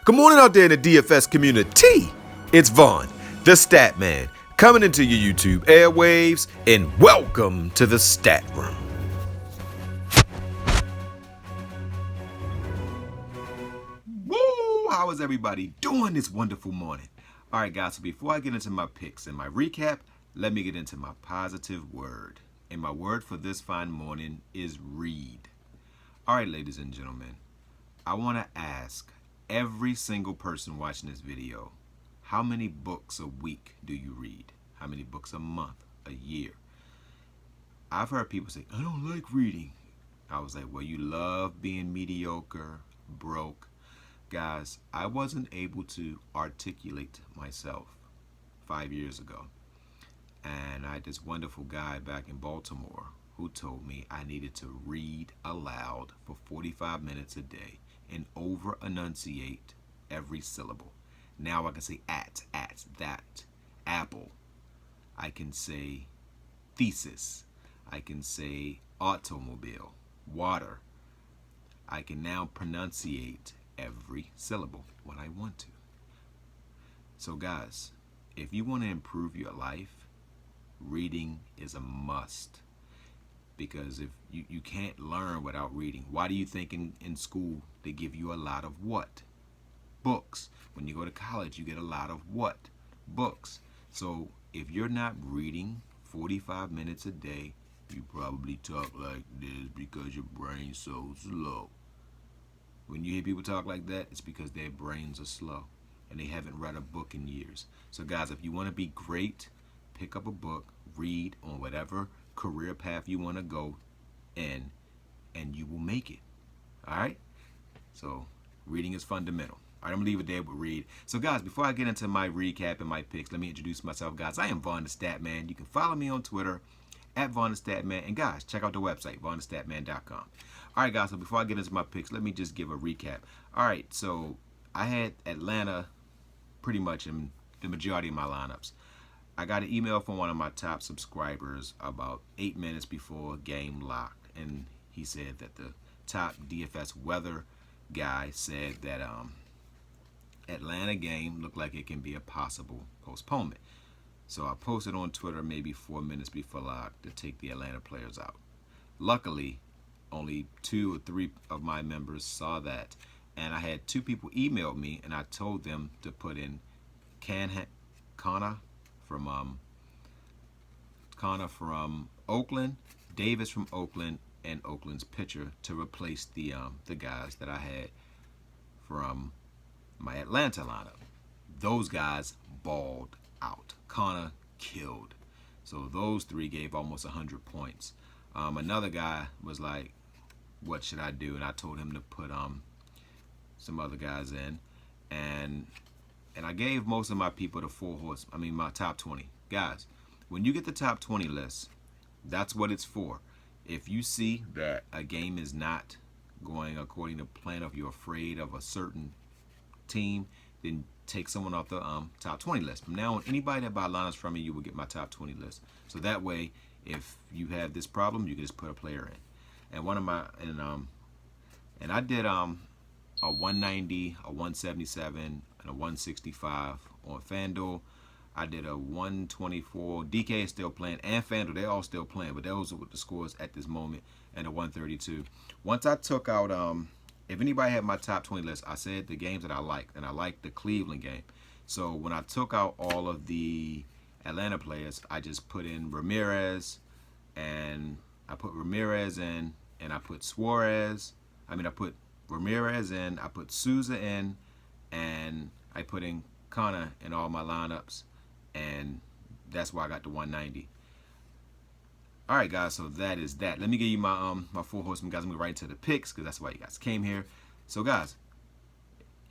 Good morning out there in the DFS community. It's Vaughn, the Stat Man, coming into your YouTube airwaves, and welcome to the Stat Room. Woo! How is everybody doing this wonderful morning? All right, guys, so before I get into my picks and my recap, let me get into my positive word. And my word for this fine morning is read. All right, ladies and gentlemen, I want to ask every single person watching this video, how many books a week do you read? How many books a month, a year? I've heard people say, I don't like reading. I was like, well, you love being mediocre, broke. Guys, I wasn't able to articulate myself 5 years ago. And I had this wonderful guy back in Baltimore who told me I needed to read aloud for 45 minutes a day and over-enunciate every syllable. Now I can say at, that, apple. I can say thesis. I can say automobile, water. I can now pronunciate every syllable when I want to. So guys, if you want to improve your life, reading is a must. Because if you can't learn without reading. Why do you think in school they give you a lot of what? Books. When you go to college, you get a lot of what? Books. So if you're not reading 45 minutes a day, you probably talk like this because your brain's so slow. When you hear people talk like that, it's because their brains are slow and they haven't read a book in years. So guys, if you want to be great, pick up a book, read on whatever career path you want to go in, and you will make it. All right? So reading is fundamental. All right, I'm going to leave it there with read. So guys, before I get into my recap and my picks, let me introduce myself, guys. I am Vaughn the Stat Man. You can follow me on Twitter at VonnTheStaTman. And guys, check out the website, VonnTheStatman.com. All right, guys, so before I get into my picks, let me just give a recap. All right, so I had Atlanta pretty much in the majority of my lineups. I got an email from one of my top subscribers about 8 minutes before game locked, and he said that the top DFS weather guy said that Atlanta game looked like it can be a possible postponement. So I posted on Twitter maybe 4 minutes before lock to take the Atlanta players out. Luckily, only 2 or 3 of my members saw that, and I had 2 people email me, and I told them to put in Connor from Oakland, Davis from Oakland, and Oakland's pitcher to replace the guys that I had from my Atlanta lineup. Those guys balled out. Connor killed. So those 3 gave almost 100 points. Another guy was like, what should I do? And I told him to put some other guys in. And I gave most of my people the my top 20. Guys, when you get the top 20 list, that's what it's for. If you see that a game is not going according to plan, if you're afraid of a certain team, then take someone off the top 20 list. From now on, anybody that buy lineups from me, you will get my top 20 list. So that way, if you have this problem, you can just put a player in. And one of my and I did a 190, a 177, and a 165 on Fanduel. I did a 124. DK is still playing, and Fanduel, they're all still playing, but those are what the scores at this moment, and a 132. Once I took out, if anybody had my top 20 list, I said the games that I liked, and I liked the Cleveland game. So when I took out all of the Atlanta players, I just put in Ramirez, and I put Ramirez in, and I put Suarez. I put Ramirez in, I put Souza in, and I put in Connor in all my lineups, and that's why I got the 190. All right, guys, so that is that. Let me give you my my 4Horsemen, guys. I'm going right into the picks because that's why you guys came here. So, guys,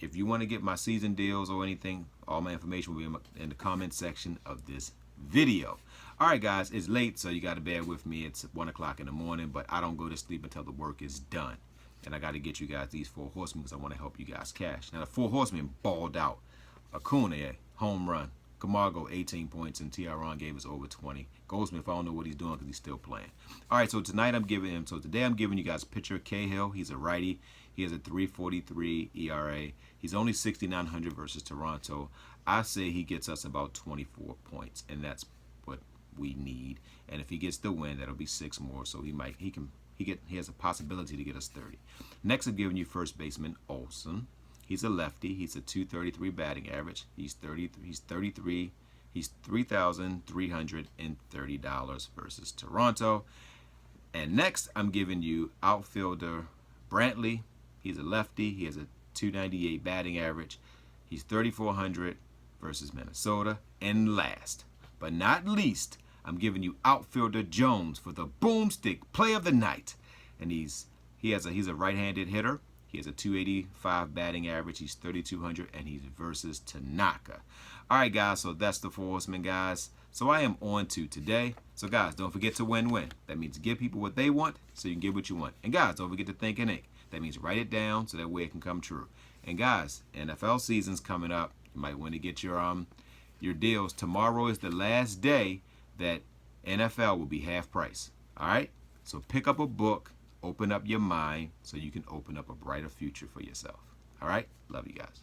if you want to get my season deals or anything, all my information will be in the comment section of this video. All right, guys, it's late, so you got to bear with me. It's 1 o'clock in the morning, but I don't go to sleep until the work is done. And I got to get you guys these 4 horsemen because I want to help you guys cash. Now, the 4 horsemen balled out. Acuna, home run. Camargo, 18 points, and Tiaron gave us over 20. Goldsmith, I don't know what he's doing because he's still playing. All right, so today I'm giving you guys pitcher Cahill. He's a righty. He has a 3.43 ERA. He's only 6,900 versus Toronto. I say he gets us about 24 points, and that's what we need. And if he gets the win, that'll be 6 more. So he has a possibility to get us 30. Next, I'm giving you first baseman Olsen. He's a lefty. He's a 233 batting average. He's $3,330 versus Toronto. And next, I'm giving you outfielder Brantley. He's a lefty. He has a 298 batting average. He's 3,400 versus Minnesota. And last but not least, I'm giving you outfielder Jones for the Boomstick Play of the Night. And he's a right-handed hitter. He has a 285 batting average. He's 3,200, and he's versus Tanaka. All right, guys, so that's the 4Horsemen, guys. So I am on to today. So, guys, don't forget to win-win. That means give people what they want so you can get what you want. And, guys, don't forget to think and ink. That means write it down so that way it can come true. And, guys, NFL season's coming up. You might want to get your deals. Tomorrow is the last day that NFL will be half price. All right? So pick up a book. Open up your mind so you can open up a brighter future for yourself. All right? Love you guys.